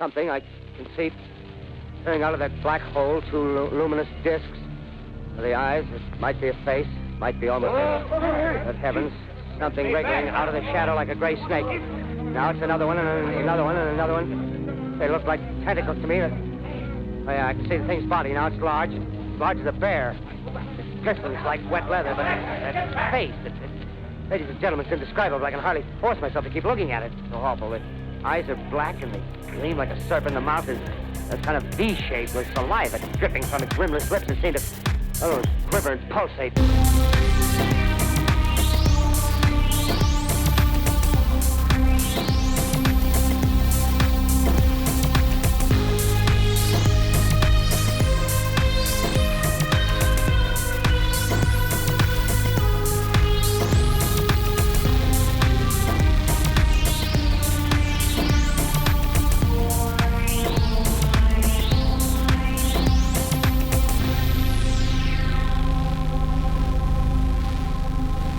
Something I can see turning out of that black hole, two luminous discs. The eyes, it might be a face, might be almost but heavens, something wriggling out of the shadow like a gray snake. Now it's another one, and another one, and another one. They look like tentacles to me. Oh, yeah, I can see the thing's body now. It's large as a bear. It glistens like wet leather, but that face, ladies and gentlemen, it's indescribable. I can hardly force myself to keep looking at it. It's so awful. The eyes are black, and they gleam like a serpent. The mouth is kind of V-shaped with saliva dripping from its rimless lips that seem to, quiver and pulsate.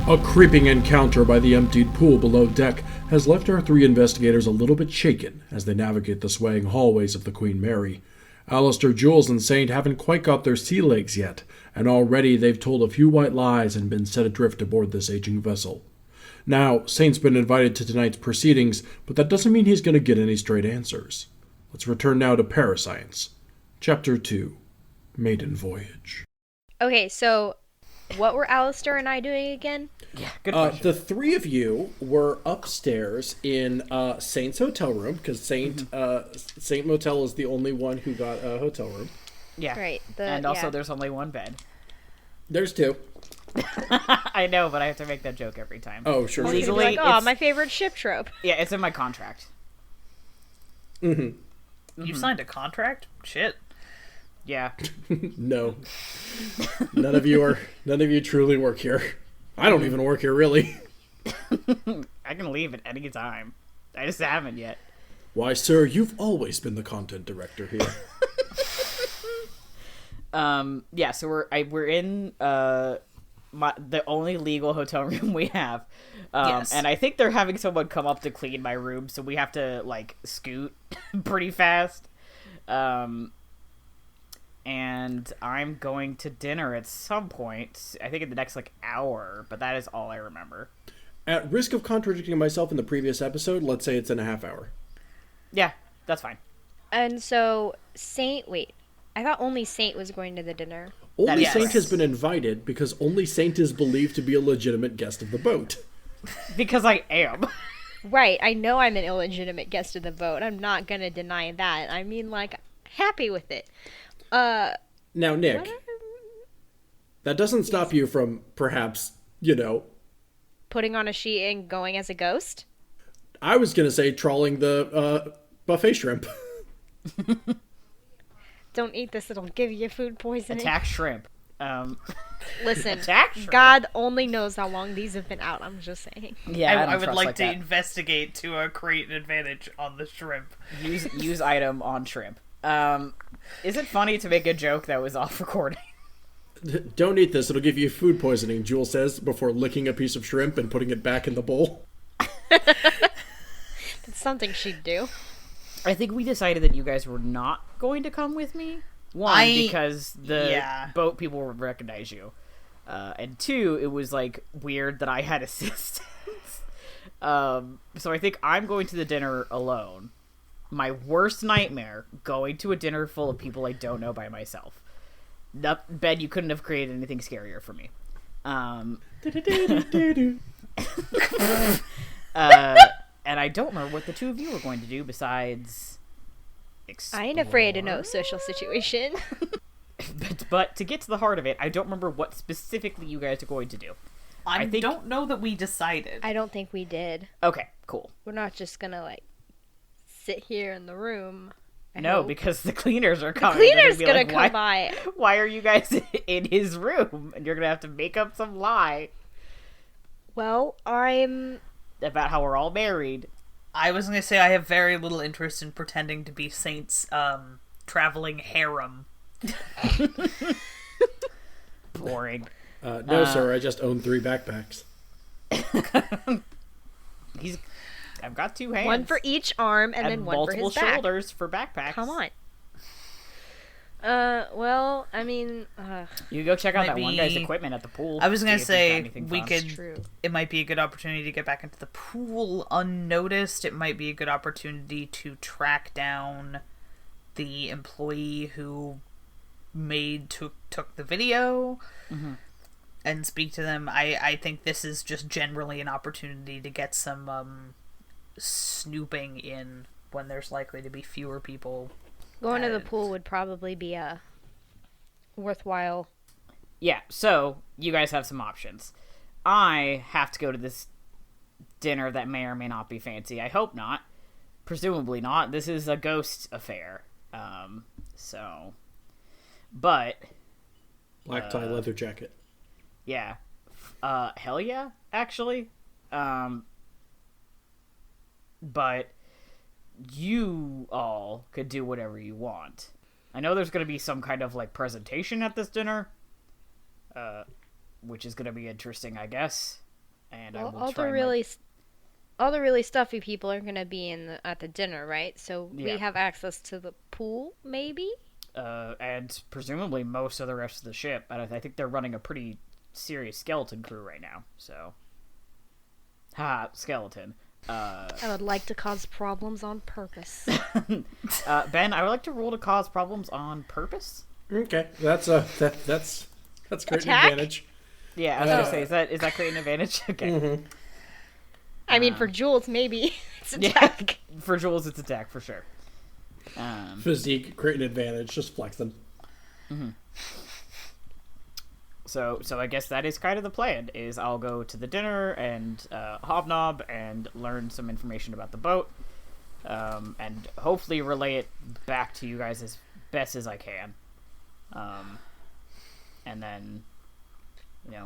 A creeping encounter by the emptied pool below deck has left our three investigators a little bit shaken as they navigate the swaying hallways of the Queen Mary. Allister, Jules, and Saint haven't quite got their sea legs yet, and already they've told a few white lies and been set adrift aboard this aging vessel. Now, Saint's been invited to tonight's proceedings, but that doesn't mean he's going to get any straight answers. Let's return now to Parascience. Chapter 2, Maiden Voyage. Okay, so what were Allister and I doing again? Yeah, good question. The three of you were upstairs in Saint's hotel room, because Saint Motel is the only one who got a hotel room. Yeah. Right. And also there's only one bed. There's two. I know, but I have to make that joke every time. Oh, sure. Legally, Legally, like, oh, my favorite ship trope. Yeah, it's in my contract. Mm-hmm. You signed a contract? Shit. Yeah. No. None of you truly work here. I don't even work here, really. I can leave at any time. I just haven't yet. Why, sir, you've always been the content director here. Yeah, so we're in the only legal hotel room we have. Yes. And I think they're having someone come up to clean my room, so we have to, like, scoot pretty fast. And I'm going to dinner at some point, I think in the next, hour, but that is all I remember. At risk of contradicting myself in the previous episode, let's say it's in a half hour. Yeah, that's fine. And so, I thought only Saint was going to the dinner. Only Yes. Saint has been invited because only Saint is believed to be a legitimate guest of the boat. Because I am. Right, I know I'm an illegitimate guest of the boat. I'm not going to deny that. I mean, happy with it. Now, Nick, that doesn't stop you from perhaps, putting on a sheet and going as a ghost? I was going to say trawling the buffet shrimp. Don't eat this, it'll give you food poisoning. Attack shrimp. Listen, Attack shrimp. God only knows how long these have been out, I'm just saying. Yeah, I would trust like to that. investigate to create an advantage on the shrimp. Use item on shrimp. Is it funny to make a joke that was off recording? Don't eat this, it'll give you food poisoning, Jules says, before licking a piece of shrimp and putting it back in the bowl. It's something she'd do. I think we decided that you guys were not going to come with me. One, because the boat people would recognize you. And two, it was, weird that I had assistance. So I think I'm going to the dinner alone. My worst nightmare, going to a dinner full of people I don't know by myself. Ben, you couldn't have created anything scarier for me. And I don't remember what the two of you were going to do besides explore. I ain't afraid of no social situation. But to get to the heart of it, I don't remember what specifically you guys are going to do. I don't know that we decided. I don't think we did. Okay, cool. We're not just gonna, sit here in the room. I No, hope. because the cleaners are coming. Cleaner's They're gonna be come by. Why are you guys in his room? And you're gonna have to make up some lie Well, I'm... about how we're all married. I was going to say I have very little interest in pretending to be Saint's traveling harem. Boring. No, sir, I just own 3 backpacks. I've got 2 hands. One for each arm, and then one for his back. Multiple shoulders for backpacks. Come on. Well, I mean... You go check out that one guy's equipment at the pool. I was going to say, True. It might be a good opportunity to get back into the pool unnoticed. It might be a good opportunity to track down the employee who took the video and speak to them. I think this is just generally an opportunity to get some snooping in when there's likely to be fewer people. Going to the pool would probably be a worthwhile. Yeah, so you guys have some options. I have to go to this dinner that may or may not be fancy. I hope not. Presumably not. This is a ghost affair. But... Black tie, leather jacket. Yeah. Hell yeah, actually. But... you all could do whatever you want. I know there's going to be some kind of like presentation at this dinner, which is going to be interesting, I guess. And well, I will all try the really stuffy people are going to be at the dinner, right? So Yeah. we have access to the pool, maybe. And presumably most of the rest of the ship. And I think they're running a pretty serious skeleton crew right now. So, skeleton. I would like to cause problems on purpose. Ben, I would like to roll to cause problems on purpose. Okay, that's great Attack? advantage. Yeah, I was gonna say, is that create an advantage? Okay. Mm-hmm. I mean, for Jules, maybe it's attack. Yeah, for Jules, it's attack for sure. Physique, create an advantage, just flexing. Mm-hmm. So I guess that is kind of the plan, is I'll go to the dinner and hobnob and learn some information about the boat, and hopefully relay it back to you guys as best as I can. And then,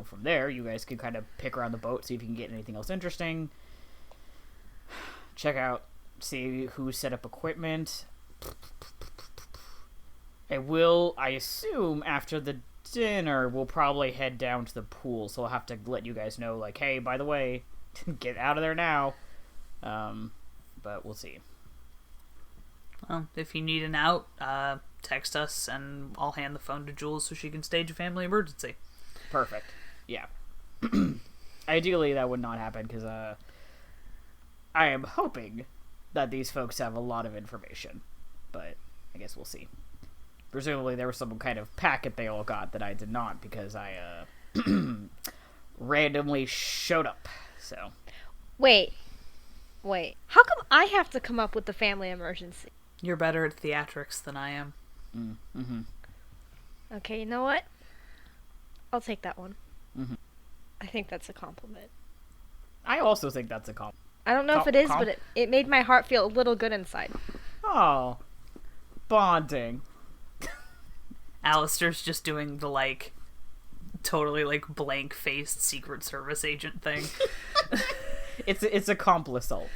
from there, you guys can kind of pick around the boat, see if you can get anything else interesting. Check out, see who set up equipment. I assume, after the dinner, we'll probably head down to the pool, so I'll have to let you guys know, like, hey, by the way, get out of there now. But we'll see. Well, if you need an out, text us and I'll hand the phone to Jules so she can stage a family emergency. Perfect. Yeah. Ideally, that would not happen, because I am hoping that these folks have a lot of information, but I guess we'll see. Presumably there was some kind of packet they all got that I did not, because I randomly showed up. So Wait. How come I have to come up with the family emergency? You're better at theatrics than I am. Mm-hmm. Okay, you know what? I'll take that one. Mm-hmm. I think that's a compliment. I also think that's a compliment. I don't know if it is, but it made my heart feel a little good inside. Oh. Bonding. Allister's just doing the, totally, blank-faced Secret Service agent thing. It's a complisalt.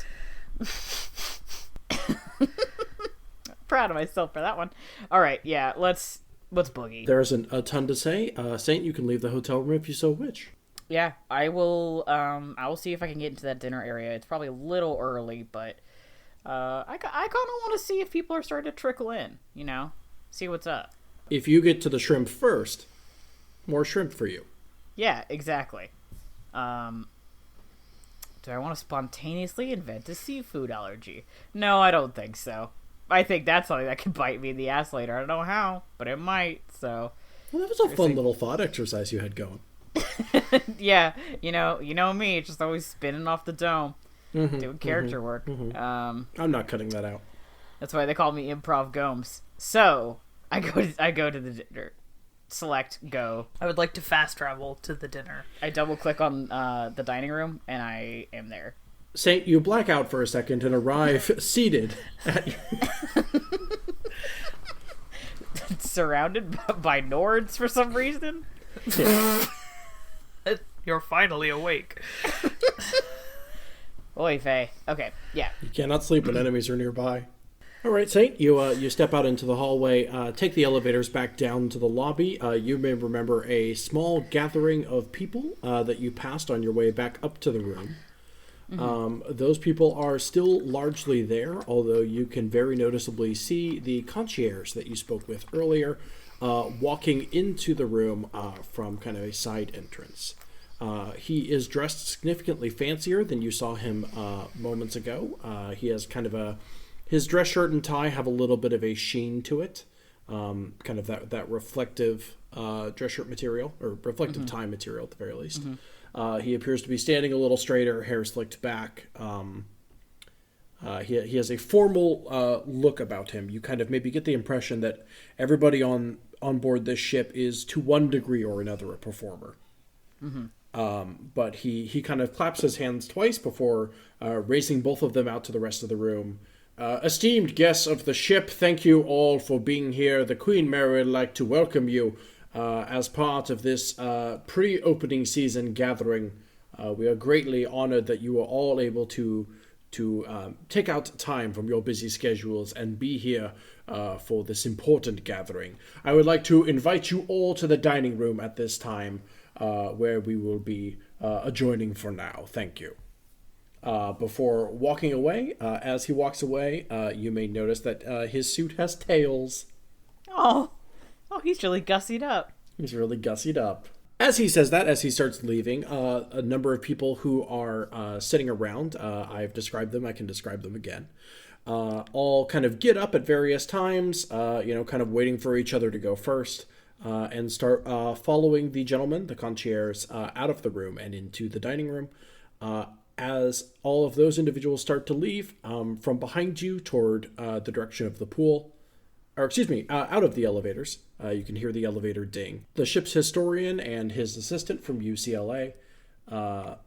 Proud of myself for that one. All right, yeah, let's boogie. There isn't a ton to say. Saint, you can leave the hotel room if you so wish. Yeah, I will. I will see if I can get into that dinner area. It's probably a little early, but I kind of want to see if people are starting to trickle in. See what's up. If you get to the shrimp first, more shrimp for you. Yeah, exactly. Do I want to spontaneously invent a seafood allergy? No, I don't think so. I think that's something that could bite me in the ass later. I don't know how, but it might, so... Well, that was a fun little thought exercise you had going. Yeah, you know me, just always spinning off the dome, doing character work. I'm not cutting that out. That's why they call me Improv Gomes. So, I go to the dinner. Select go. I would like to fast travel to the dinner. I double click on the dining room, and I am there. Saint, you black out for a second and arrive seated at surrounded by Nords for some reason. You're finally awake. Oy vey. Okay, yeah. You cannot sleep when enemies are nearby. All right, Saint, you step out into the hallway, take the elevators back down to the lobby. You may remember a small gathering of people that you passed on your way back up to the room. Those people are still largely there, although you can very noticeably see the concierge that you spoke with earlier walking into the room from kind of a side entrance. He is dressed significantly fancier than you saw him moments ago. He has kind of his dress shirt and tie have a little bit of a sheen to it, kind of that reflective dress shirt material, or reflective tie material at the very least. He appears to be standing a little straighter, hair slicked back. He has a formal look about him. You kind of maybe get the impression that everybody on board this ship is to one degree or another a performer. But he kind of claps his hands twice before raising both of them out to the rest of the room. Esteemed guests of the ship, thank you all for being here. The Queen Mary would like to welcome you as part of this pre-opening season gathering. We are greatly honored that you are all able to take out time from your busy schedules and be here for this important gathering. I would like to invite you all to the dining room at this time, where we will be adjourning for now. Thank you. Before walking away, as he walks away, you may notice that his suit has tails. Oh, he's really gussied up. He's really gussied up. As he says that, as he starts leaving, a number of people who are sitting around, I've described them, I can describe them again, all kind of get up at various times, kind of waiting for each other to go first, and start following the gentleman, the concierge, out of the room and into the dining room. As all of those individuals start to leave, from behind you toward the direction of the pool, out of the elevators, you can hear the elevator ding. The ship's historian and his assistant from UCLA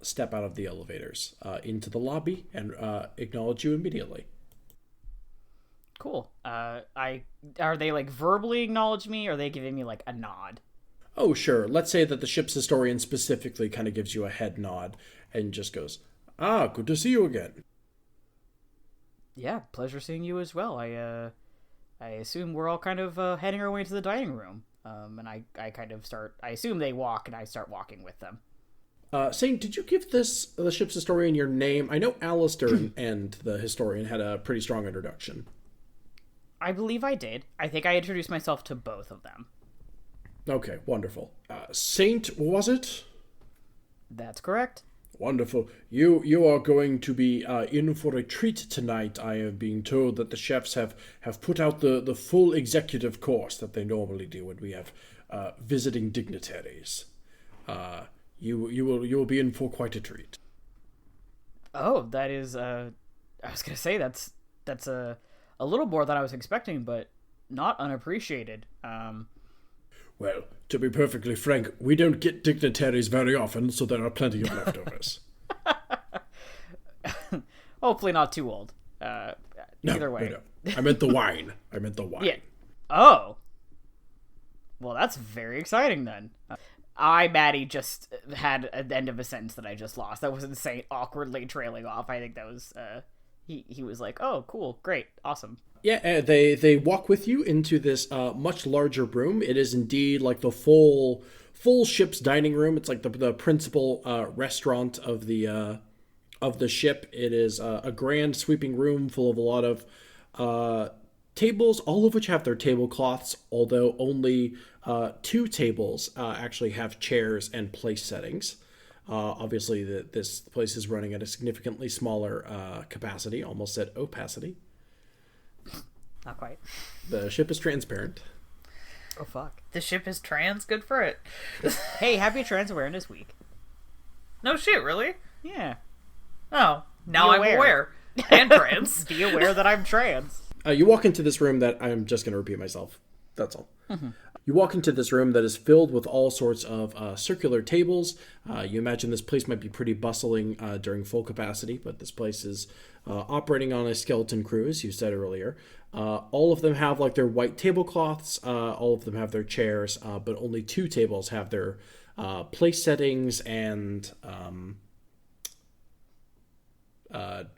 step out of the elevators into the lobby and acknowledge you immediately. Cool. Are they like verbally acknowledge me, or are they giving me like a nod? Oh, sure. Let's say that the ship's historian specifically kind of gives you a head nod and just goes, good to see you again. Yeah, pleasure seeing you as well. I assume we're all kind of heading our way to the dining room. And I kind of start, I assume they walk and I start walking with them. Saint, did you give the ship's historian your name? I know Allister and the historian had a pretty strong introduction. I believe I did. I think I introduced myself to both of them. Okay, wonderful. Saint, was it? That's correct. Wonderful. You are going to be in for a treat tonight. I am being told that the chefs have put out the full executive course that they normally do when we have visiting dignitaries. You will be in for quite a treat. Oh, that is I was gonna say that's a little more than I was expecting, but not unappreciated. Well, to be perfectly frank, we don't get dignitaries very often, so there are plenty of leftovers. Hopefully not too old. Either way. No. I meant the wine. Yeah. Oh. Well, that's very exciting then. Maddie just had an end of a sentence that I just lost. That was insane, awkwardly trailing off. I think that was, he was like, oh, cool, great, awesome. Yeah, they walk with you into this much larger room. It is indeed like the full ship's dining room. It's like the principal restaurant of the ship. It is a grand sweeping room full of a lot of tables, all of which have their tablecloths, although only 2 tables actually have chairs and place settings. Obviously, this place is running at a significantly smaller capacity, almost at opacity. Not quite. The ship is transparent. Oh, fuck. The ship is trans? Good for it. Hey, happy Trans Awareness Week. No shit, really? Yeah. Oh, now I'm aware. And trans. Be aware that I'm trans. You walk into this room that I'm just going to repeat myself. That's all. Mm-hmm. You walk into this room that is filled with all sorts of circular tables. You imagine this place might be pretty bustling during full capacity, but this place is operating on a skeleton crew, as you said earlier. All of them have like their white tablecloths. All of them have their chairs, but only 2 tables have their place settings and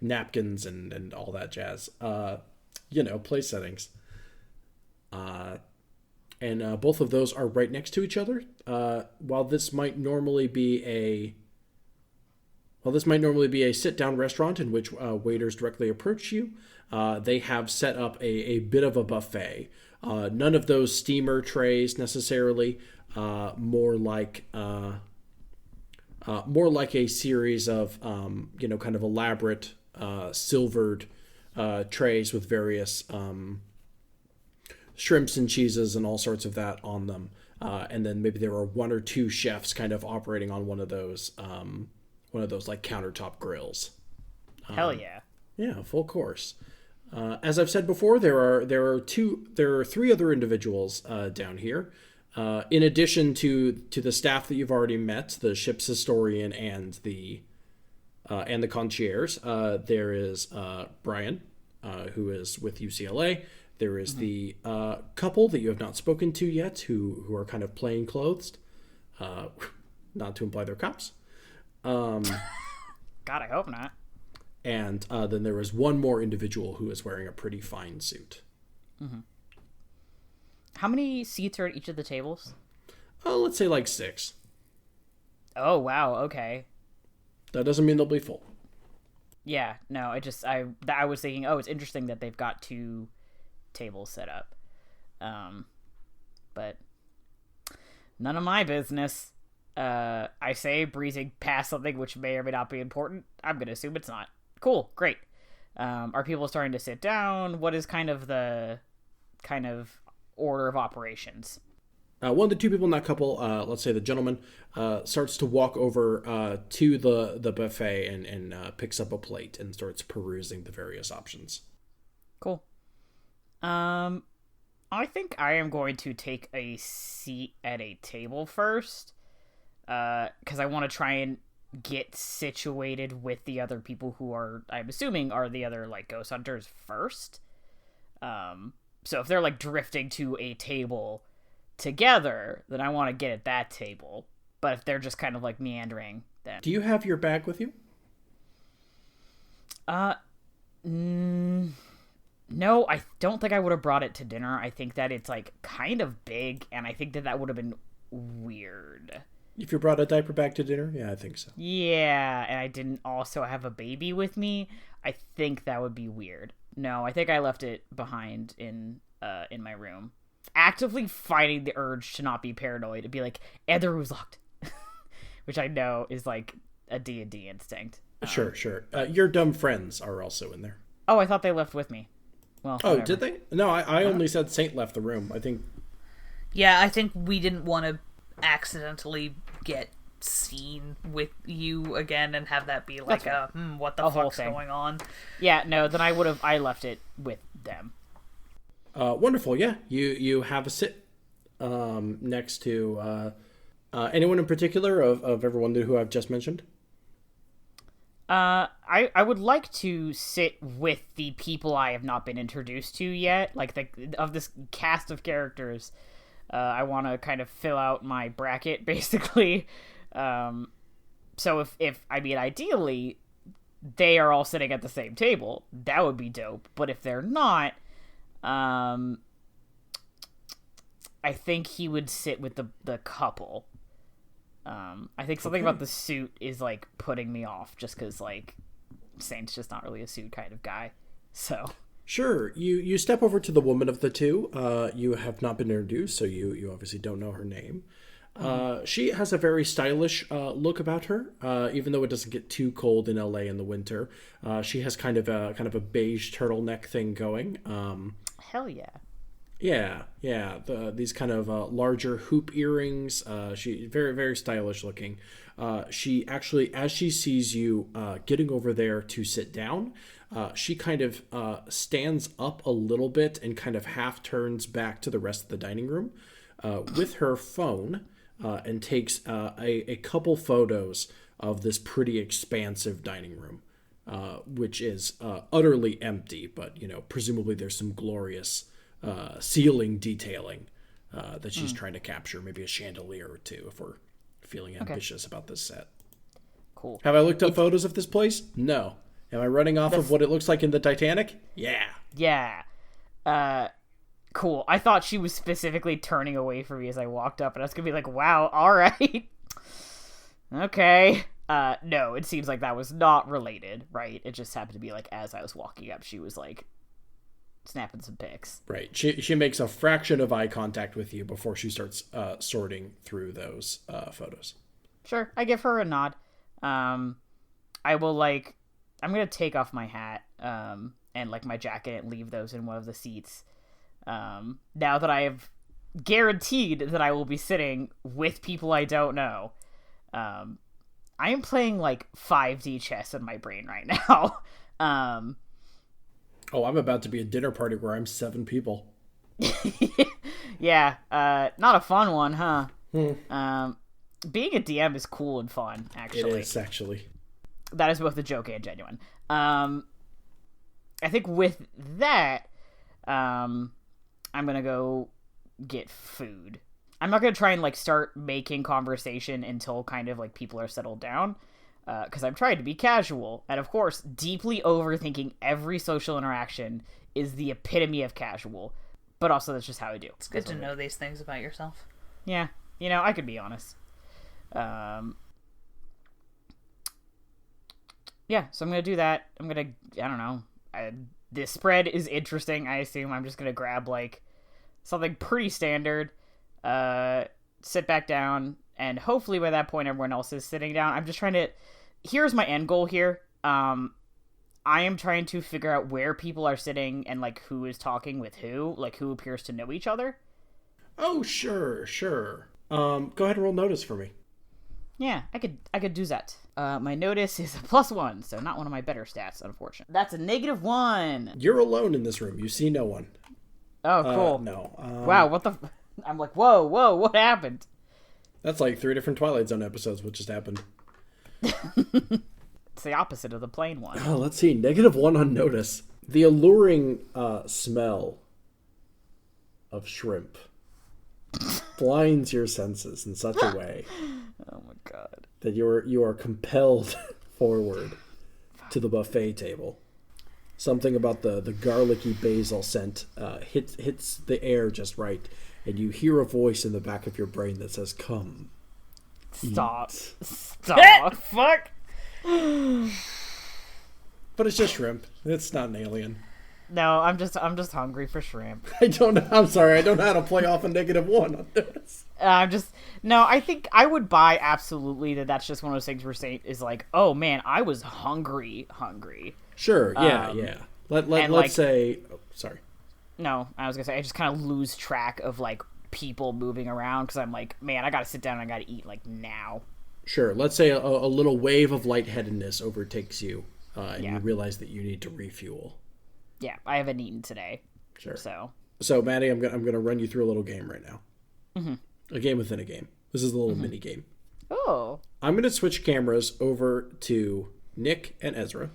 napkins and all that jazz. Place settings. And both of those are right next to each other. While this might normally be While this might normally be a sit-down restaurant in which waiters directly approach you, they have set up a bit of a buffet. None of those steamer trays necessarily. More like a series of kind of elaborate silvered trays with various shrimps and cheeses and all sorts of that on them. And then maybe there are one or two chefs kind of operating on one of those like countertop grills. Hell yeah. Yeah, full course. As I've said before, there are three other individuals down here. In addition to the staff that you've already met, the ship's historian and the concierge, there is Brian, who is with UCLA. There is the couple that you have not spoken to yet, who are kind of plainclothes, not to imply they're cops. God, I hope not. And then there is one more individual who is wearing a pretty fine suit. Mm-hmm. How many seats are at each of the tables? Let's say like 6. Oh, wow, okay. That doesn't mean they'll be full. Yeah, no, I was thinking, it's interesting that they've got 2 tables set up. But none of my business. I say, breezing past something which may or may not be important. I'm going to assume it's not. Cool, great. Are people starting to sit down? What is kind of the order of operations? One of the 2 people in that couple, let's say the gentleman, starts to walk over to the buffet and picks up a plate and starts perusing the various options. Cool. I think I am going to take a seat at a table first, because I want to try and get situated with the other people who are, I'm assuming, are the other like ghost hunters first. So if they're like drifting to a table together, then I want to get at that table. But if they're just kind of like meandering, then... Do you have your bag with you? No, I don't think I would have brought it to dinner. I think that it's like kind of big, and I think that would have been weird. If you brought a diaper bag to dinner? Yeah, I think so. Yeah, and I didn't also have a baby with me. I think that would be weird. No, I think I left it behind in my room. Actively fighting the urge to not be paranoid, to be like, and the room's locked. Which I know is like a D&D instinct. Sure. Your dumb friends are also in there. Oh, I thought they left with me. Well, whatever. Did they? No, I only said Saint left the room. I think... Yeah, I think we didn't want to accidentally get seen with you again and have that be like what the fuck's going on? Yeah, no, then I left it with them. Wonderful, yeah. You have a sit next to anyone in particular of everyone who I've just mentioned? I would like to sit with the people I have not been introduced to yet, like of this cast of characters. I want to kind of fill out my bracket, basically. So if I mean, ideally, they are all sitting at the same table. That would be dope. But if they're not, I think he would sit with the couple. I think something about the suit is, like, putting me off, just because, like, Saint's just not really a suit kind of guy. So... Sure. You step over to the woman of the 2. You have not been introduced, so you obviously don't know her name. She has a very stylish look about her, even though it doesn't get too cold in LA in the winter. She has kind of a beige turtleneck thing going. Hell yeah. Yeah. These kind of larger hoop earrings. She very, very stylish looking. She actually, as she sees you getting over there to sit down, she kind of stands up a little bit and kind of half turns back to the rest of the dining room with her phone and takes a couple photos of this pretty expansive dining room, which is utterly empty, but, presumably there's some glorious ceiling detailing that she's trying to capture, maybe a chandelier or 2 if we're feeling ambitious about this set. Cool. Have I looked up photos of this place? No. Am I running off of what it looks like in the Titanic? Yeah. Yeah. Cool. I thought she was specifically turning away from me as I walked up, and I was going to be like, wow, all right. Okay. No, it seems like that was not related, right? It just happened to be like as I was walking up, she was like snapping some pics. Right. She makes a fraction of eye contact with you before she starts sorting through those photos. Sure, I give her a nod. I'm gonna take off my hat and like my jacket and leave those in one of the seats. Now that I have guaranteed that I will be sitting with people I don't know. I am playing like 5D chess in my brain right now. Oh, I'm about to be a dinner party where I'm 7 people. Yeah, not a fun one, huh? Being a DM is cool and fun, actually. It is, actually. That is both a joke and genuine. I think with that, I'm gonna go get food. I'm not gonna try and like start making conversation until kind of like people are settled down, because I'm trying to be casual, and of course, deeply overthinking every social interaction is the epitome of casual. But also, that's just how I do. It's good to know these things about yourself. Yeah, I could be honest. Yeah, so I'm gonna do that. I don't know. This spread is interesting. I assume I'm just gonna grab like something pretty standard, sit back down, and hopefully by that point everyone else is sitting down. I'm just trying to. Here's my end goal here. I am trying to figure out where people are sitting and like who is talking with who, like who appears to know each other. Oh, sure. Go ahead and roll notice for me. Yeah, I could do that. My notice is a +1, so not one of my better stats, unfortunately. That's a -1. You're alone in this room. You see no one. Oh, cool. No. Wow, what the... I'm like, whoa, what happened? That's like 3 different Twilight Zone episodes, what just happened. It's the opposite of the plain one. Oh, let's see. -1 on notice. The alluring smell of shrimp blinds your senses in such a way Oh my god. that you are compelled forward to the buffet table. Something about the garlicky basil scent hits the air just right, and you hear a voice in the back of your brain that says, "Come, Stop. eat." Stop. Fuck! But it's just shrimp. It's not an alien. No, I'm just hungry for shrimp. I'm sorry, I don't know how to play off a -1 on this. I think I would buy absolutely that's just one of those things where Saint is like, oh man, I was hungry. Sure, yeah. Let's say, sorry. No, I was gonna say, I just kind of lose track of like people moving around because I'm like, man, I gotta sit down and I gotta eat like now. Sure, let's say a little wave of lightheadedness overtakes you, and you realize that you need to refuel. Yeah, I haven't eaten today. Sure. So Maddie, I'm gonna run you through a little game right now. Mm-hmm. A game within a game. This is a little mini game. Oh. I'm gonna switch cameras over to Nick and Ezra.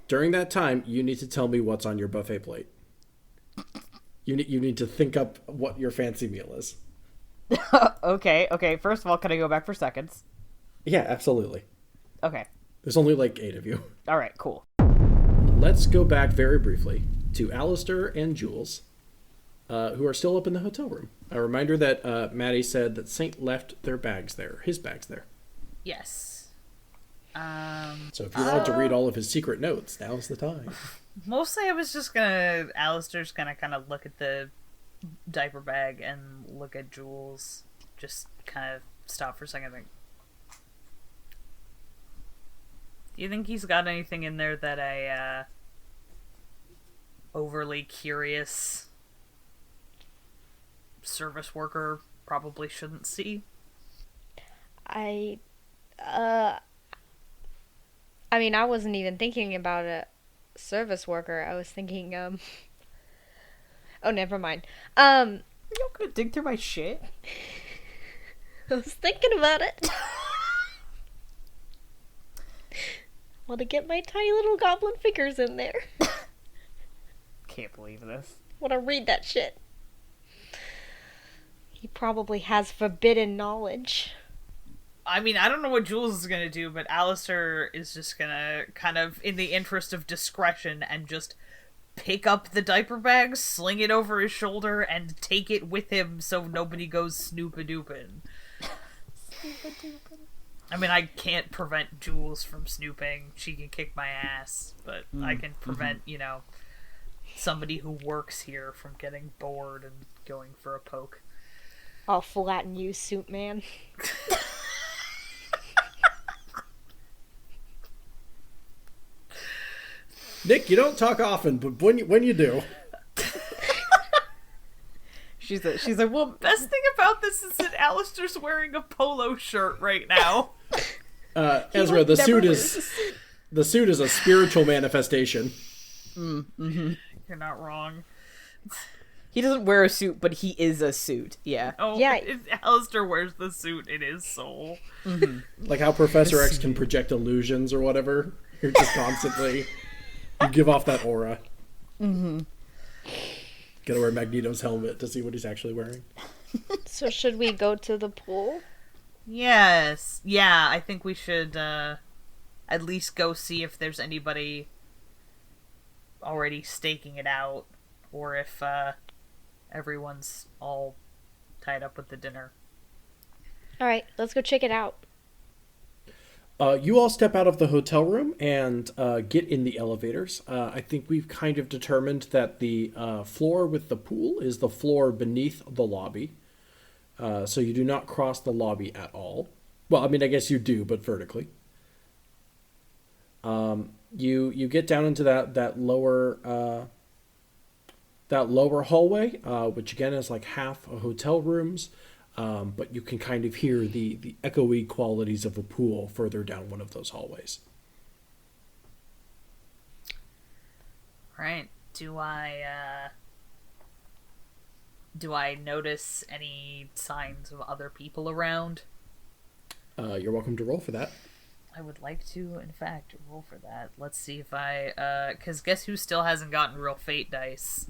During that time, you need to tell me what's on your buffet plate. You need to think up what your fancy meal is. Okay. First of all, can I go back for seconds? Yeah, absolutely. Okay. There's only like 8 of you. All right, cool. Let's go back very briefly to Allister and Jules, who are still up in the hotel room. A reminder that Maddie said that Saint left their bags there, his bags there. Yes. So if you want to read all of his secret notes, now's the time. Mostly I was just Allister's gonna kind of look at the diaper bag and look at Jules. Just kind of stop for a second and think. Do you think he's got anything in there that a overly curious service worker probably shouldn't see? I mean, I wasn't even thinking about a service worker. I was thinking, oh, never mind. Are you gonna dig through my shit? I was thinking about it. Want to get my tiny little goblin figures in there. Can't believe this. Want to read that shit. He probably has forbidden knowledge. I mean, I don't know what Jules is gonna do, but Allister is just gonna kind of, in the interest of discretion, and just pick up the diaper bag, sling it over his shoulder, and take it with him so nobody goes snoopa-doopin'. I mean, I can't prevent Jules from snooping. She can kick my ass, but I can prevent, somebody who works here from getting bored and going for a poke. I'll flatten you, suit man. Nick, you don't talk often, but when you do... She's like, well, Best thing about this is that Allister's wearing a polo shirt right now. Ezra, the suit is a spiritual manifestation. You're not wrong. he doesn't wear a suit, but he is a suit. Yeah. Oh, Yeah. If Allister wears the suit in his soul. Like how Professor X can project illusions or whatever. You're just constantly... You give off that aura. Gotta wear Magneto's helmet to see what he's actually wearing. So should we go to the pool? Yes. Yeah, I think we should at least go see if there's anybody already staking it out, or if everyone's all tied up with the dinner. Alright, let's go check it out. You all step out of the hotel room and get in the elevators. I think we've kind of determined that the floor with the pool is the floor beneath the lobby. So you do not cross the lobby at all. Well, I mean, I guess you do, but vertically. You get down into that lower hallway, which again is like half a hotel rooms. But you can kind of hear the echoey qualities of a pool further down one of those hallways. Right. Do I notice any signs of other people around? You're welcome to roll for that. I would like to, in fact, roll for that. Let's see if because guess who still hasn't gotten real fate dice?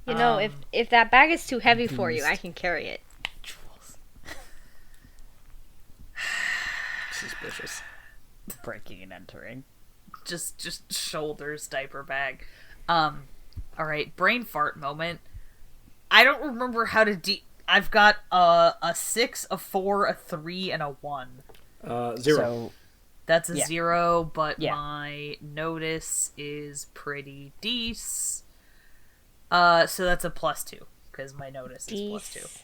You know, if that bag is too heavy for you, I can carry it. Jules. Suspicious. breaking and entering. Just shoulders diaper bag. All right, brain fart moment. I don't remember how to I've got a 6, a 4, a 3, and a 1. 0. So That's a Yeah. 0, but Yeah. my notice is pretty decent. So that's a +2, because my notice is +2.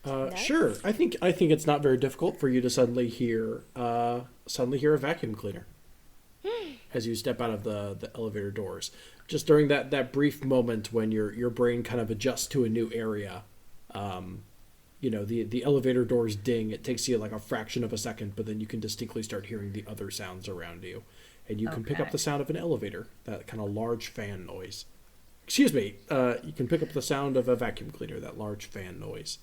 Nice. Sure. I think it's not very difficult for you to suddenly hear a vacuum cleaner as you step out of the elevator doors. Just during that brief moment when your brain kind of adjusts to a new area, the elevator doors ding. It takes you like a fraction of a second, but then you can distinctly start hearing the other sounds around you, and you can pick up the sound of an elevator, that kind of large fan noise. Excuse me. You can pick up the sound of a vacuum cleaner, that large fan noise.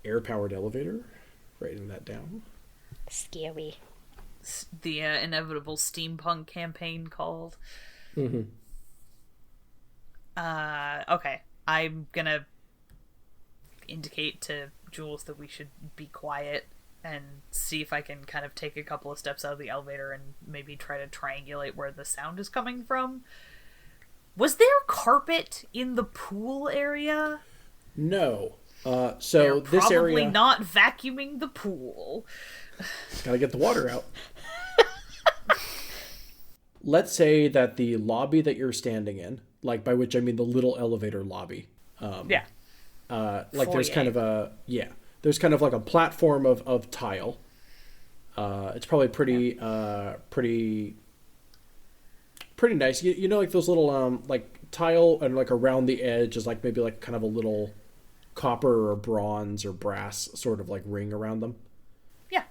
Air-powered elevator. Writing that down. Scary. The inevitable steampunk campaign called. Mm-hmm. Okay. I'm gonna indicate to Jules that we should be quiet and see if I can kind of take a couple of steps out of the elevator and maybe try to triangulate where the sound is coming from. Was there carpet in the pool area? No. So They're this area... probably not vacuuming the pool. Gotta get the water out. Let's say that the lobby that you're standing in, like by which I mean the little elevator lobby. Yeah. Like there's kind of there's kind of like a platform of tile. It's probably pretty nice. You know, like those little like tile, and like around the edge is like maybe like kind of a little copper or bronze or brass sort of like ring around them. Yeah.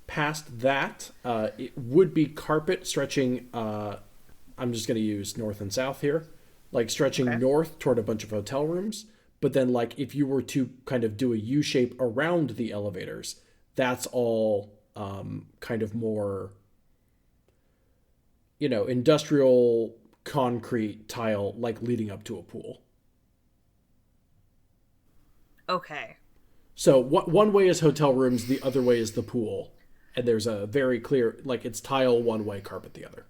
Past that, it would be carpet stretching, I'm just going to use north and south here, like stretching north toward a bunch of hotel rooms. But then like if you were to kind of do a U shape around the elevators, that's all kind of more, industrial concrete tile, like leading up to a pool. Okay. So one way is hotel rooms, the other way is the pool. And there's a very clear, like it's tile one way, carpet the other.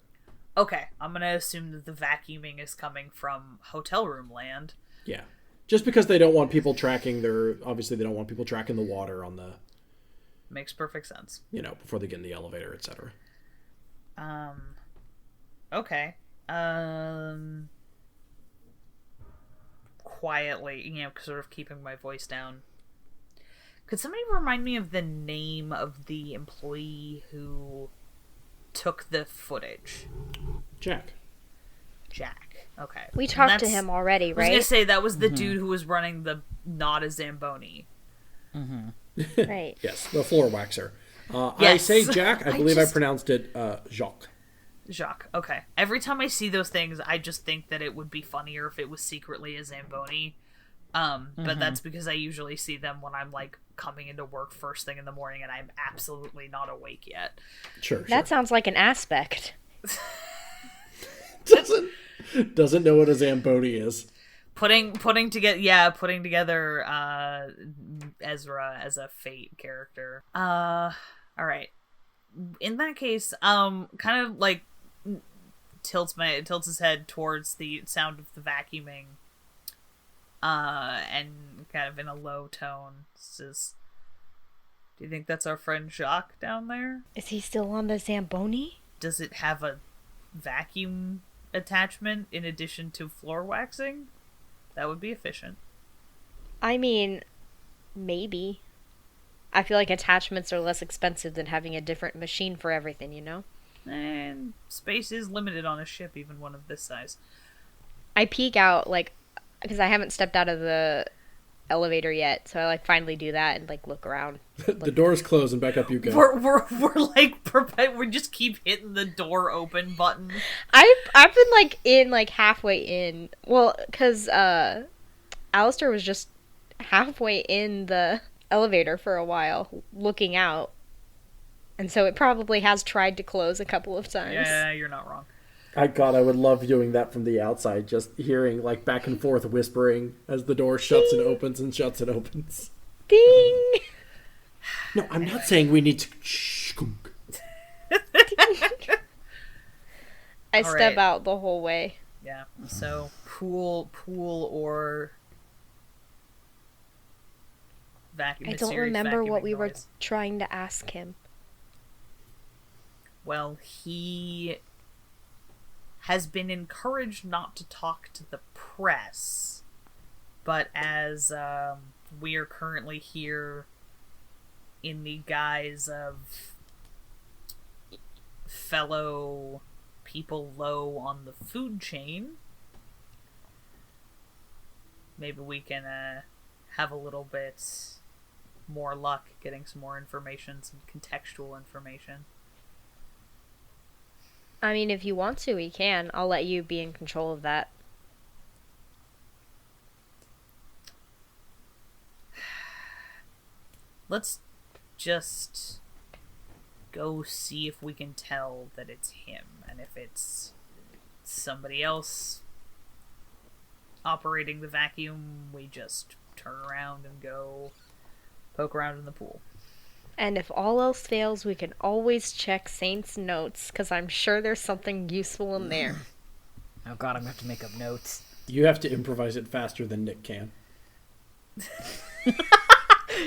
Okay, I'm gonna assume that the vacuuming is coming from hotel room land. Yeah. Just because they don't want people tracking obviously they don't want people tracking the water on the... Makes perfect sense. Before they get in the elevator, etc. Okay. Quietly, sort of keeping my voice down. Could somebody remind me of the name of the employee who took the footage? Jack. Okay. We talked to him already, right? I was gonna say that was the dude who was running the not a Zamboni. Right. Yes, the floor waxer. Yes. I say Jack. I believe I pronounced it Jacques. Jacques. Okay. Every time I see those things, I just think that it would be funnier if it was secretly a Zamboni. But that's because I usually see them when I'm like coming into work first thing in the morning and I'm absolutely not awake yet. Sure. That sounds like an aspect. Doesn't know what a Zamboni is. Putting together Ezra as a Fate character. All right. In that case, kind of like tilts his head towards the sound of the vacuuming. And kind of in a low tone says, "Do you think that's our friend Jacques down there? Is he still on the Zamboni? Does it have a vacuum attachment in addition to floor waxing? That would be efficient." I mean, maybe. I feel like attachments are less expensive than having a different machine for everything, And space is limited on a ship, even one of this size. I peek out, because I haven't stepped out of the elevator yet, so I finally do that and look around. The doors close and back up you go. We just keep hitting the door open button. I've been in halfway in. Well, because Allister was just halfway in the elevator for a while, looking out, and so it probably has tried to close a couple of times. Yeah, you're not wrong. God, I would love viewing that from the outside, just hearing back and forth whispering as the door shuts and opens and shuts and opens. Ding! No, I'm not saying we need to... Shh-kunk. I step out the whole way. Yeah, so pool or vacuum. I don't remember what we were trying to ask him. Well, he has been encouraged not to talk to the press, but as we are currently here in the guise of fellow people low on the food chain, maybe we can have a little bit more luck getting some more information, some contextual information. I mean, if you want to, we can. I'll let you be in control of that. Let's just go see if we can tell that it's him, and if it's somebody else operating the vacuum, we just turn around and go poke around in the pool. And if all else fails, we can always check Saint's notes, because I'm sure there's something useful in there. Oh god, I'm gonna have to make up notes. You have to improvise it faster than Nick can.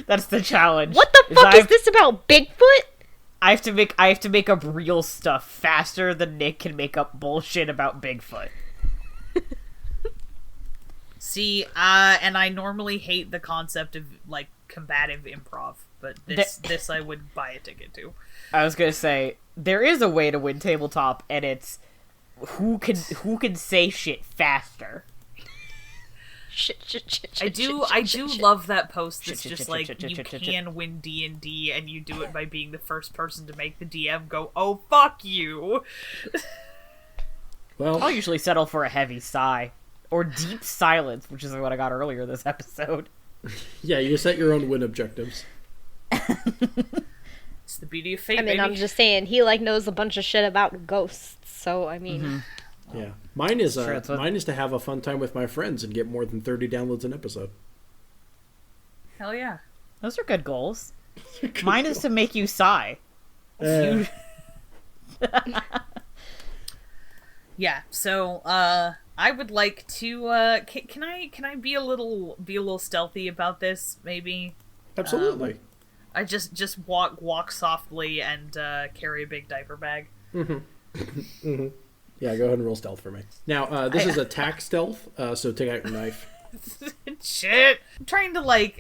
That's the challenge. What the fuck is this about Bigfoot? I have to make up real stuff faster than Nick can make up bullshit about Bigfoot. See, and I normally hate the concept of combative improv, but this I would buy a ticket to. I was gonna say there is a way to win tabletop, and it's who can say shit faster. I do love that post that's just you can win D&D and you do it by being the first person to make the DM go, "Oh, fuck you." Well, Oh, I'll usually settle for a heavy sigh. Or deep silence, which is what I got earlier this episode. Yeah, you set your own win objectives. It's the beauty of fate, I mean, baby. I'm just saying, he, like, knows a bunch of shit about ghosts, so, I mean... Mm-hmm. Yeah. Mine is Sure, mine is to have a fun time with my friends and get more than 30 downloads an episode. Hell yeah. Those are good goals. Mine is to make you sigh. Yeah, so, I would like to. Can I be a little stealthy about this? Maybe. Absolutely. I just walk softly and carry a big diaper bag. Yeah, go ahead and roll stealth for me. Now, this is attack stealth, so take out your knife. Shit. I'm trying to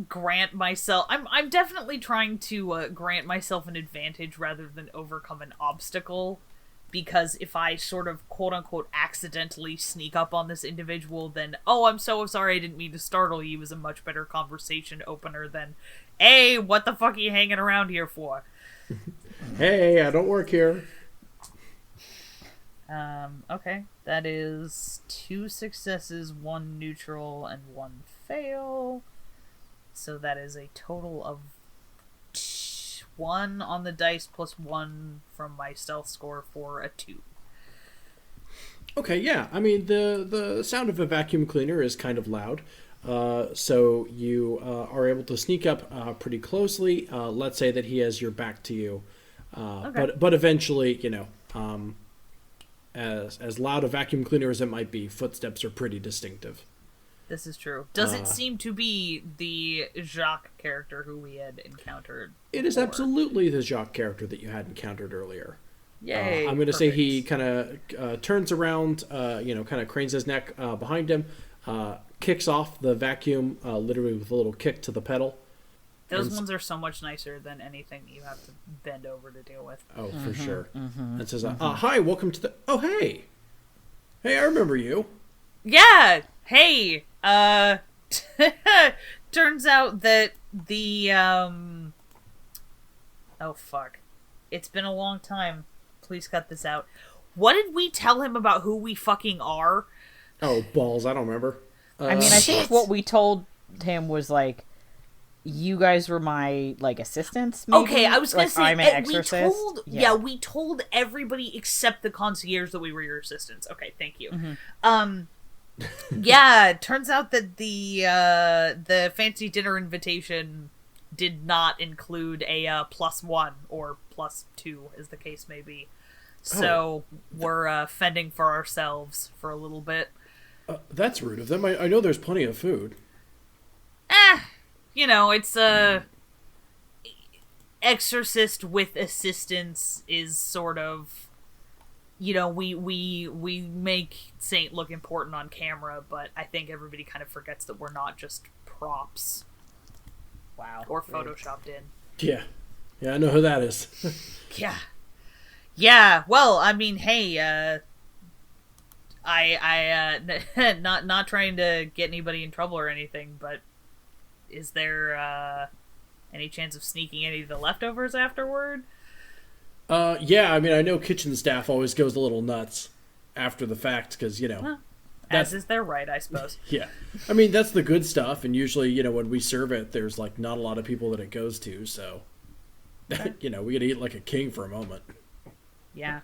grant myself. I'm definitely trying to grant myself an advantage rather than overcome an obstacle. Because if I sort of quote-unquote accidentally sneak up on this individual, then, oh, I'm so sorry, I didn't mean to startle you, is a much better conversation opener than, hey, what the fuck are you hanging around here for? Hey, I don't work here. Okay. That is 2 successes, 1 neutral, and 1 fail. So that is a total of 1 on the dice plus 1 from my stealth score for a 2. Okay, yeah. I mean, the sound of a vacuum cleaner is kind of loud. So you are able to sneak up pretty closely. Let's say that he has your back to you. Okay. But eventually, as loud a vacuum cleaner as it might be, footsteps are pretty distinctive. This is true. Does it seem to be the Jacques character who we had encountered before? It is absolutely the Jacques character that you had encountered earlier. Yay. I'm going to say he kind of turns around, kind of cranes his neck behind him, kicks off the vacuum, literally with a little kick to the pedal. Those ones are so much nicer than anything you have to bend over to deal with. Oh, for sure. And says, hi, welcome to the... Oh, hey. Hey, I remember you. Yeah! Hey! Turns out that the, Oh, fuck. It's been a long time. Please cut this out. What did we tell him about who we fucking are? Oh, balls, I don't remember. I mean, I think what we told him was, you guys were my, assistants, maybe? Okay, I was gonna say, I'm an exorcist. we told everybody except the concierge that we were your assistants. Okay, thank you. Yeah, turns out that the fancy dinner invitation did not include a +1 or +2, as the case may be. So we're fending for ourselves for a little bit. That's rude of them. I know there's plenty of food. It's exorcist with assistance is sort of, we make Saint look important on camera, but I think everybody kind of forgets that we're not just props. Wow. Or photoshopped in. Yeah, I know who that is. Yeah. Well, I mean, hey, I not trying to get anybody in trouble or anything, but is there any chance of sneaking any of the leftovers afterward? Yeah, I mean, I know kitchen staff always goes a little nuts after the fact, because, as is their right, I suppose. Yeah. I mean, that's the good stuff, and usually, when we serve it, there's, not a lot of people that it goes to, so, we gotta eat like a king for a moment. Yeah.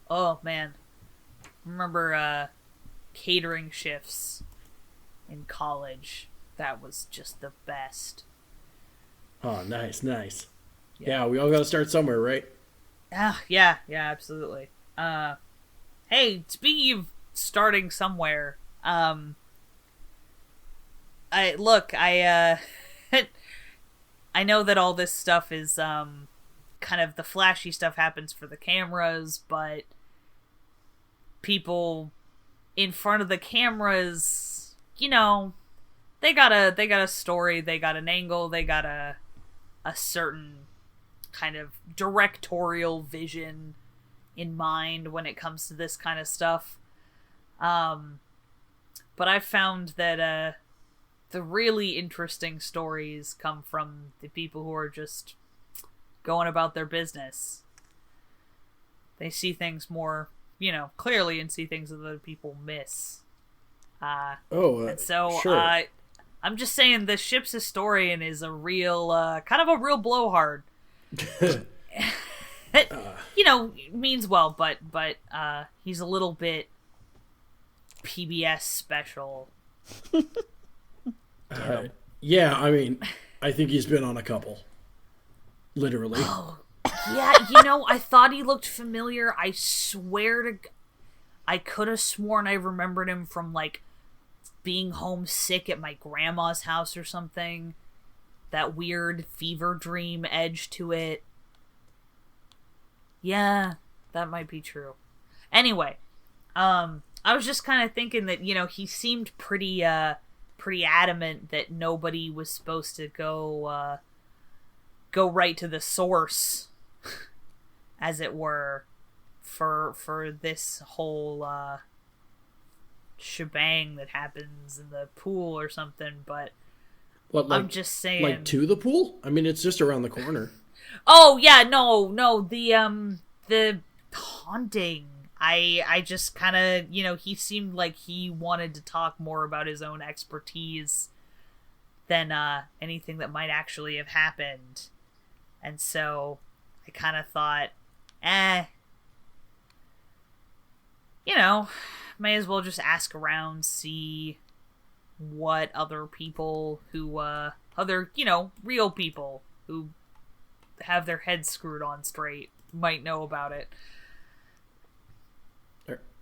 Oh, man. Remember, catering shifts in college. That was just the best. Oh, nice. Yeah, we all gotta start somewhere, right? Yeah, absolutely. Hey, speaking of starting somewhere, I I know that all this stuff is, kind of the flashy stuff happens for the cameras, but people in front of the cameras, they got a story, they got an angle, they got a certain kind of directorial vision in mind when it comes to this kind of stuff. But I've found that the really interesting stories come from the people who are just going about their business. They see things more, clearly, and see things that other people miss. And so, sure. I'm just saying the ship's historian is a real, kind of a real blowhard. Means well, but he's a little bit PBS special. Yeah, I mean, I think he's been on a couple. Literally. Oh, yeah, I thought he looked familiar. I swear to... I could have sworn I remembered him from, like, being homesick at my grandma's house or something. That weird fever dream edge to it. Yeah, that might be true. Anyway, I was just kind of thinking that, he seemed pretty adamant that nobody was supposed to go right to the source, as it were, for this whole shebang that happens in the pool or something. But what, like, I'm just saying, like to the pool. I mean, it's just around the corner. Oh yeah, no, the haunting. I just kind of, he seemed like he wanted to talk more about his own expertise than anything that might actually have happened. And so I kind of thought, may as well just ask around, see what other people who, real people who have their heads screwed on straight might know about it.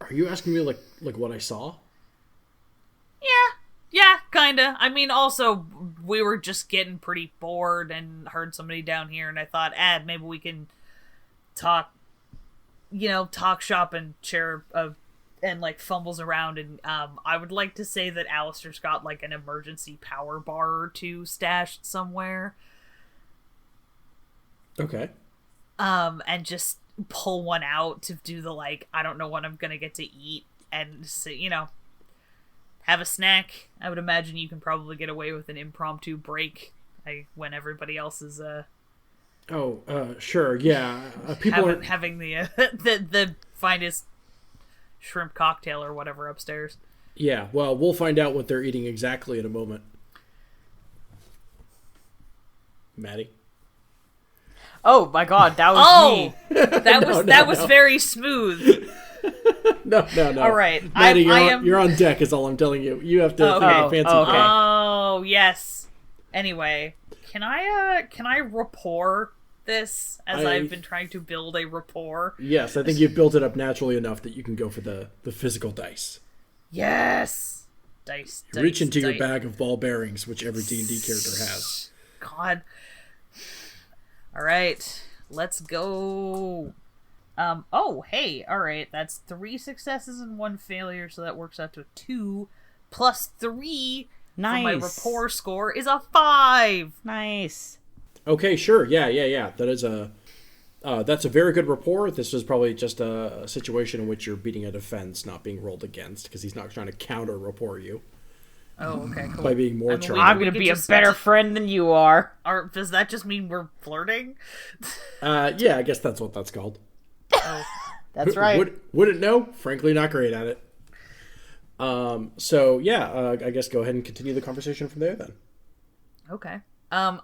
Are you asking me like what I saw? Yeah, kinda. I mean, also, we were just getting pretty bored and heard somebody down here, and I thought, maybe we can talk shop and share and, like, fumbles around, and I would like to say that Allister's got, like, an emergency power bar or two stashed somewhere. Okay. And just pull one out to do the, like, I don't know what I'm gonna get to eat, and, have a snack. I would imagine you can probably get away with an impromptu break when everybody else is, sure, yeah. People having the finest shrimp cocktail or whatever upstairs. Yeah, well, we'll find out what they're eating exactly in a moment. Maddie? Oh my god, that was me. That was very smooth. No. All right, Maddie, you're on deck. Is all I'm telling you. You have to fancy. Okay. Oh yes. Anyway, can I rapport this as I've been trying to build a rapport? Yes, I think you've built it up naturally enough that you can go for the physical dice. Yes, dice. Reach into your bag of ball bearings, which every D&D character has. God. All right, let's go. Hey, all right, that's 3 successes and 1 failure, so that works out to a 2 plus 3. Nice. For my rapport score is a 5. Nice. Okay, sure. Yeah. That is that's a very good rapport. This is probably just a situation in which you're beating a defense, not being rolled against, because he's not trying to counter rapport you. Oh, okay, cool. By being more charming. I'm going to be a better friend than you are. Does that just mean we're flirting? Yeah, I guess that's what that's called. Oh. That's right. Wouldn't know. Frankly, not great at it. I guess go ahead and continue the conversation from there then. Okay. I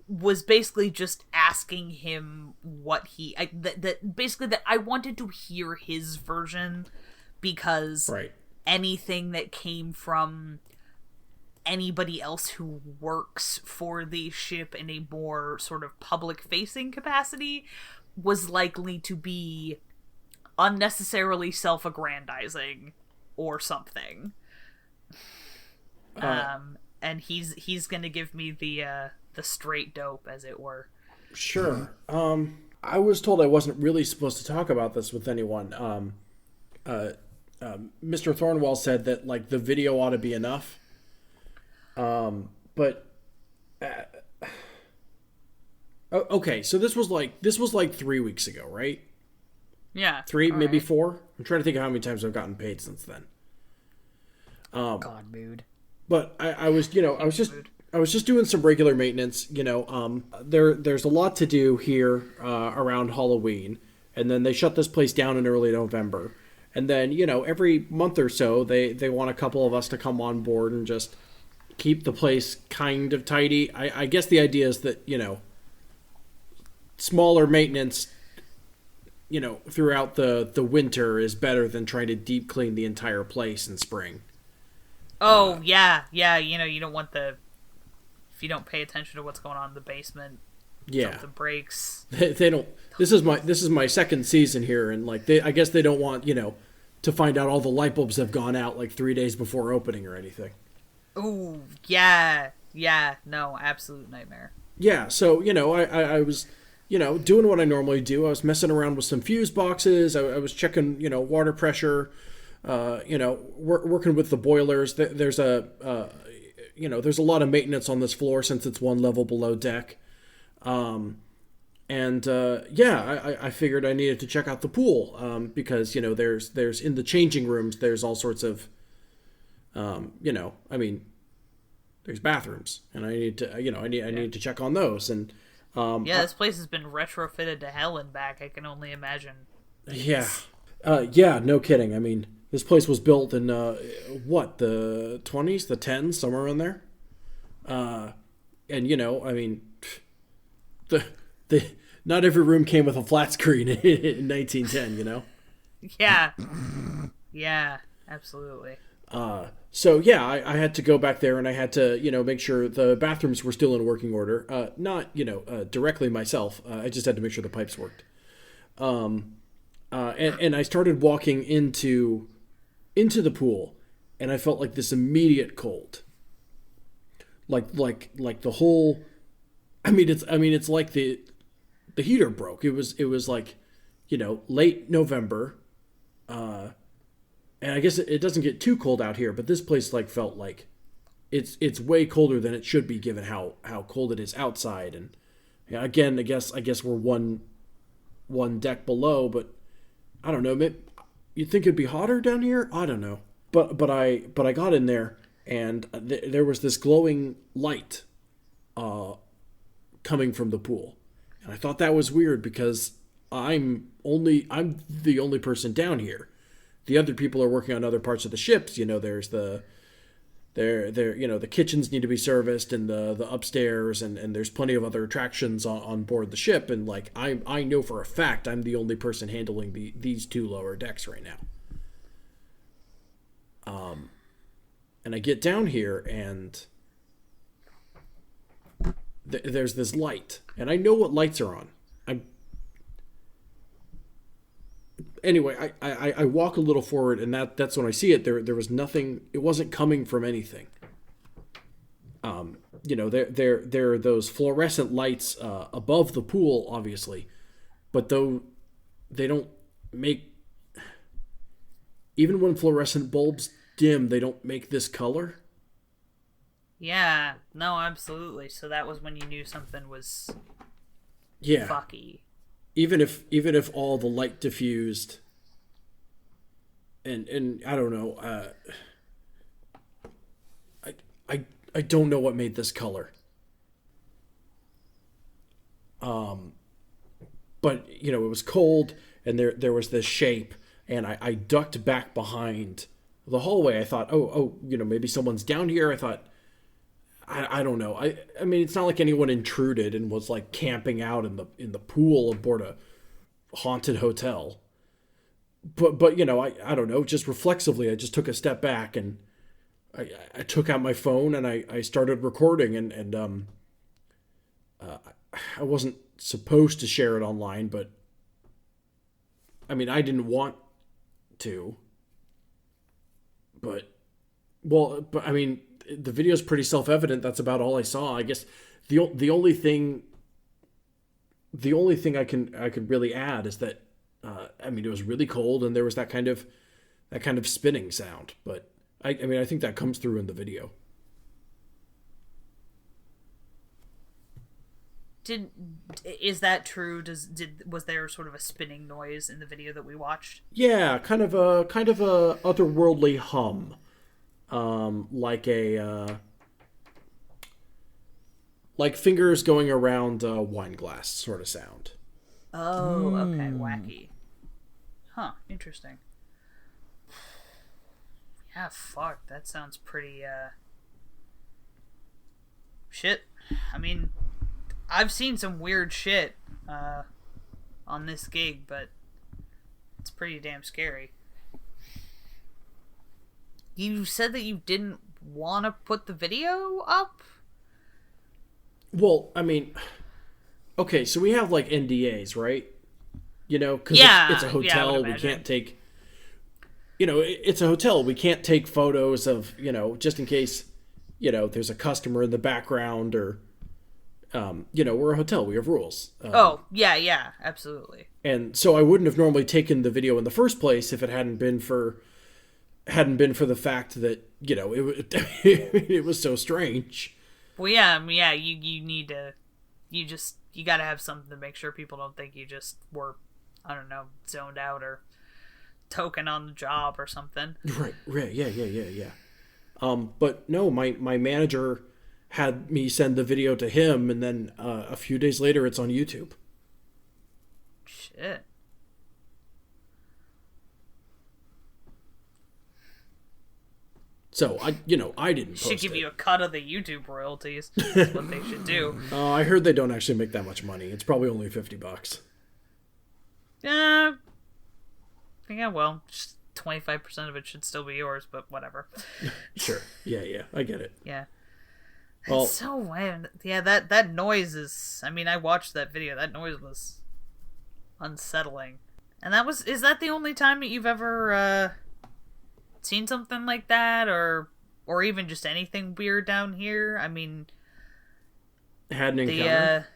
was basically just asking him what that I wanted to hear his version, because anything that came from anybody else who works for the ship in a more sort of public-facing capacity was likely to be unnecessarily self-aggrandizing or something. And he's gonna give me the straight dope, as it were. Sure. I was told I wasn't really supposed to talk about this with anyone. Mr. Thornwell said that, like, the video ought to be enough. Okay, so this was like 3 weeks ago, right? Yeah. 3, maybe 4. I'm trying to think of how many times I've gotten paid since then. God, mood. But I was just doing some regular maintenance. There's a lot to do here around Halloween, and then they shut this place down in early November, and then every month or so they want a couple of us to come on board and just keep the place kind of tidy. I guess the idea is that smaller maintenance throughout the winter is better than trying to deep clean the entire place in spring. Oh, yeah, you don't want if you don't pay attention to what's going on in the basement, something breaks. They don't. This is my second season here, and like I guess they don't want to find out all the light bulbs have gone out like 3 days before opening or anything. Ooh, yeah, no, absolute nightmare. Yeah, so I was doing what I normally do. I was messing around with some fuse boxes. I was checking water pressure. Working with the boilers. There's there's a lot of maintenance on this floor since it's one level below deck. I figured I needed to check out the pool because there's in the changing rooms there's all sorts of there's bathrooms, and I need to I need to check on those. And this place has been retrofitted to hell and back. I can only imagine. Yeah, no kidding. I mean, this place was built in the 20s, the 10s, somewhere in there. The not every room came with a flat screen in 1910, Yeah, absolutely. I had to go back there, and I had to make sure the bathrooms were still in working order. Not directly myself. I just had to make sure the pipes worked. And I started walking into the pool, and I felt like this immediate cold. Like the whole. It's like the heater broke. It was like, late November. And I guess it doesn't get too cold out here, but this place felt like it's way colder than it should be given how cold it is outside. And again, I guess we're one deck below, but I don't know. Maybe you'd think it'd be hotter down here. I don't know. But I got in there, and there was this glowing light coming from the pool, and I thought that was weird because I'm the only person down here. The other people are working on other parts of the ships. There's the kitchens need to be serviced, and the upstairs, and there's plenty of other attractions on board the ship. And I know for a fact I'm the only person handling these two lower decks right now. And I get down here, and there's this light, and I know what lights are on. Anyway, I walk a little forward, and that's when I see it. There was nothing. It wasn't coming from anything. There are those fluorescent lights above the pool, obviously, but though they don't make. Even when fluorescent bulbs dim, they don't make this color. Yeah, no, absolutely. So that was when you knew something was fucky. Even if all the light diffused, and I don't know, I don't know what made this color. But it was cold, and there was this shape, and I ducked back behind the hallway. I thought, maybe someone's down here. I thought, I don't know. I mean, it's not like anyone intruded and was camping out in the pool aboard a haunted hotel. But I don't know. Just reflexively, I just took a step back, and I took out my phone, and I started recording, and I wasn't supposed to share it online, but I mean, I didn't want to. But I mean, the video's pretty self-evident. That's about all I saw. I guess the only thing I could really add is that it was really cold, and there was that kind of spinning sound. But I think that comes through in the video. Is that true? Was there sort of a spinning noise in the video that we watched? Yeah, kind of a otherworldly hum. Like fingers going around a wine glass sort of sound. Oh, okay, wacky. Huh, interesting. Yeah, fuck, that sounds pretty, shit. I mean, I've seen some weird shit, on this gig, but it's pretty damn scary. You said that you didn't want to put the video up? Well, I mean, Okay, so we have, like, NDAs, right? You know, because it's a hotel, we can't take... You know, it's a hotel, we can't take photos of, you know, just in case, you know, there's a customer in the background or... you know, we're a hotel, we have rules. Yeah, absolutely. And so I wouldn't have normally taken the video in the first place if it hadn't been for the fact that, you know, it was so strange. Well, yeah, you need to, you gotta have something to make sure people don't think you just were, I don't know, zoned out or token on the job or something. Right, yeah. But no, my manager had me send the video to him, and then a few days later it's on YouTube. Shit. So I didn't post it. Should give you a cut of the YouTube royalties. That's what they should do. I heard they don't actually make that much money. It's probably only $50. Yeah, well, 25% of it should still be yours, but whatever. Sure. Yeah, I get it. Yeah. Well, it's so weird. Yeah, that noise is... I mean, I watched that video. That noise was unsettling. And is that the only time that you've ever seen something like that? Or even just anything weird down here? I mean... Had an encounter?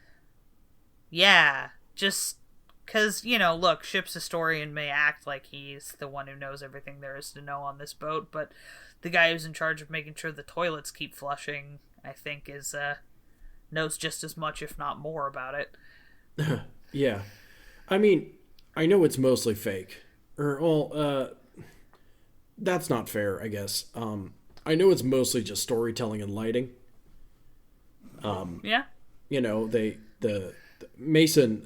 Yeah. Just... Because, you know, look, ship's historian may act like he's the one who knows everything there is to know on this boat, but the guy who's in charge of making sure the toilets keep flushing, I think, knows just as much, if not more, about it. Yeah. I mean, I know it's mostly fake. That's not fair, I guess. I know it's mostly just storytelling and lighting. Yeah. You know, the Mason,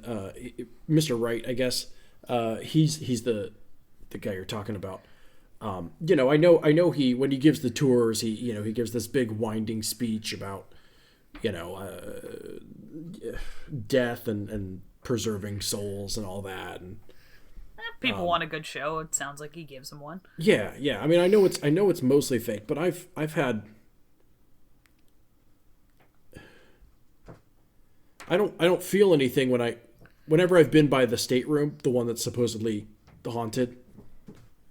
Mr. Wright, I guess, he's the guy you're talking about. You know, I know he, when he gives the tours, he gives this big winding speech about, you know, death and preserving souls and all that. And people want a good show. It sounds like he gives them one. Yeah. I mean, I know it's mostly fake, but I've had. I don't feel anything whenever I've been by the stateroom, the one that's supposedly haunted.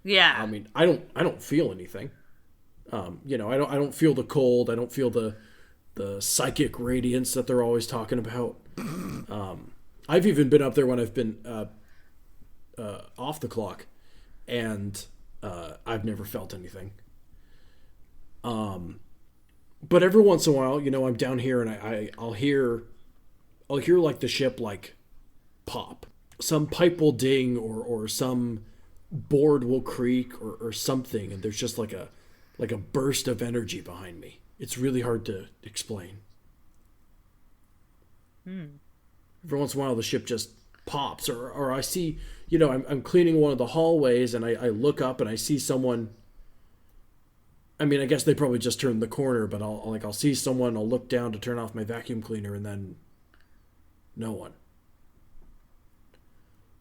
Yeah. I mean, I don't feel anything. You know, I don't feel the cold. I don't feel the psychic radiance that they're always talking about. I've even been up there when I've been off the clock, and I've never felt anything. But every once in a while, you know, I'm down here and I'll hear like the ship like pop. Some pipe will ding or some board will creak or something, and there's just like a burst of energy behind me. It's really hard to explain. Every once in a while the ship just pops, or I see, you know, I'm cleaning one of the hallways and I look up and I see someone. I mean, I guess they probably just turned the corner, but I'll see someone, I'll look down to turn off my vacuum cleaner, and then no one.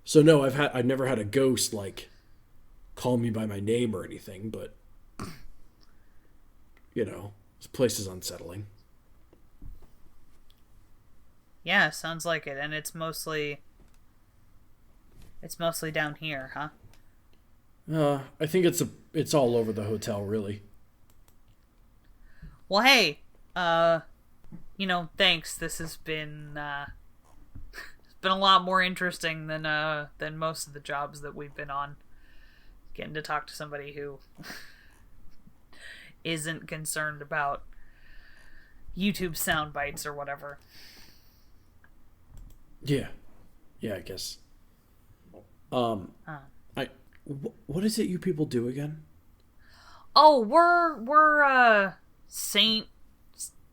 So no, I've never had a ghost like call me by my name or anything, but you know, this place is unsettling. Yeah, sounds like it, and it's mostly down here, huh? I think it's all over the hotel, really. Well, hey, you know, thanks. This has been it's been a lot more interesting than most of the jobs that we've been on. Getting to talk to somebody who isn't concerned about YouTube sound bites or whatever. Yeah, I guess. What is it you people do again? Oh, we're Saint.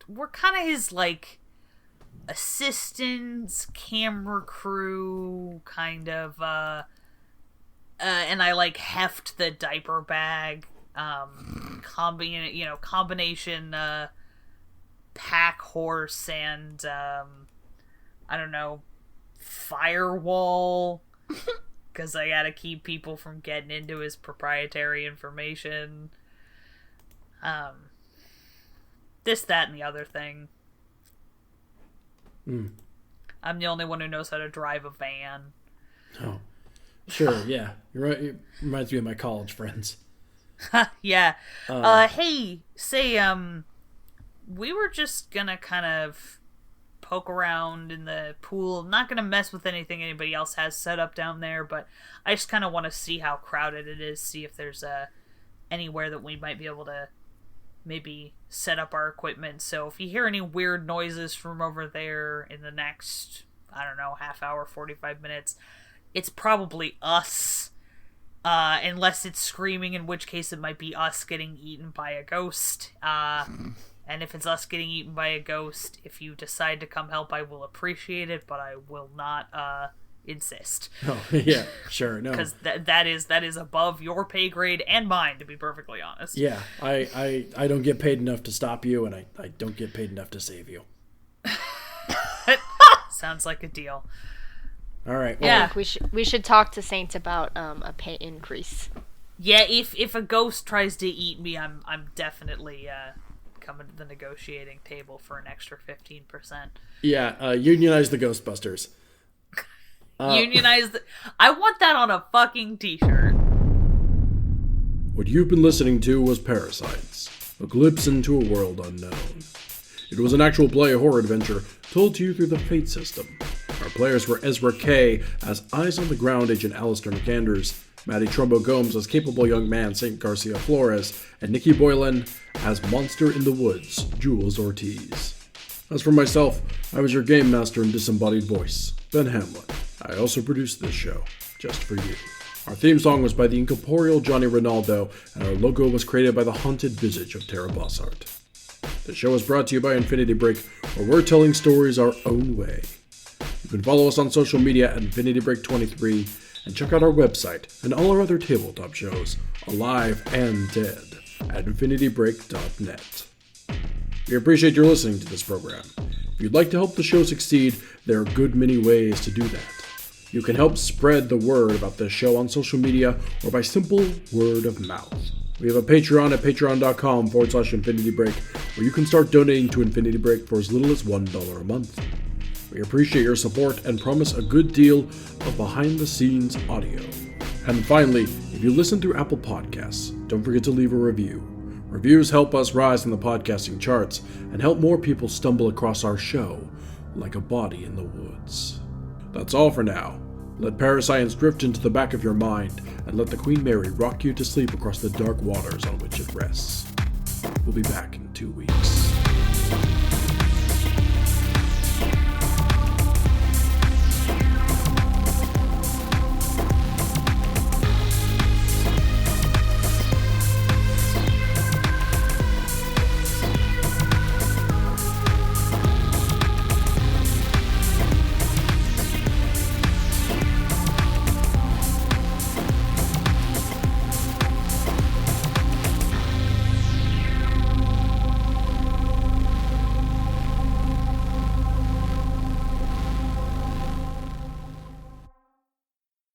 We're kind of his like assistants, camera crew, kind of. And I like heft the diaper bag. Combination pack horse and I don't know, firewall, because I gotta keep people from getting into his proprietary information. This, that, and the other thing. I'm the only one who knows how to drive a van. Oh, sure, yeah. You're right. It reminds me of my college friends. Yeah. Hey, say, we were just gonna kind of poke around in the pool. Not gonna mess with anything anybody else has set up down there, but I just kind of want to see how crowded it is, see if there's anywhere that we might be able to maybe set up our equipment. So if you hear any weird noises from over there in the next, I don't know, half hour, 45 minutes, it's probably us. Unless it's screaming, in which case it might be us getting eaten by a ghost. And if it's us getting eaten by a ghost, if you decide to come help, I will appreciate it, but I will not insist. Oh, yeah, sure, no. Because that is above your pay grade and mine, to be perfectly honest. Yeah, I don't get paid enough to stop you, and I don't get paid enough to save you. Sounds like a deal. All right. Well, Yeah, we should talk to Saint about a pay increase. Yeah, if a ghost tries to eat me, I'm definitely coming to the negotiating table for an extra 15%. Yeah, unionize the Ghostbusters. Unionize the... I want that on a fucking t-shirt. What you've been listening to was Parasites, a glimpse into a world unknown. It was an actual play horror adventure told to you through the Fate system. Our players were Ezra Kay as Eyes on the Ground agent Allister McAndrews, Matty Trumbo Gomes as capable young man Saint Garcia Flores, and Nikki Boylan as Monster in the Woods, Jules Ortiz. As for myself, I was your game master and disembodied voice, Ben Hamlin. I also produced this show, just for you. Our theme song was by the incorporeal Johnny Ronaldo, and our logo was created by the haunted visage of Tara Bossart. The show is brought to you by Infinity Break, where we're telling stories our own way. You can follow us on social media at Infinity Break 23, and check out our website and all our other tabletop shows, alive and dead, at infinitybreak.net. We appreciate your listening to this program. If you'd like to help the show succeed, there are a good many ways to do that. You can help spread the word about this show on social media or by simple word of mouth. We have a Patreon at patreon.com/infinitybreak, where you can start donating to Infinity Break for as little as $1 a month. We appreciate your support and promise a good deal of behind-the-scenes audio. And finally, if you listen through Apple Podcasts, don't forget to leave a review. Reviews help us rise in the podcasting charts and help more people stumble across our show like a body in the woods. That's all for now. Let parascience drift into the back of your mind and let the Queen Mary rock you to sleep across the dark waters on which it rests. We'll be back in 2 weeks.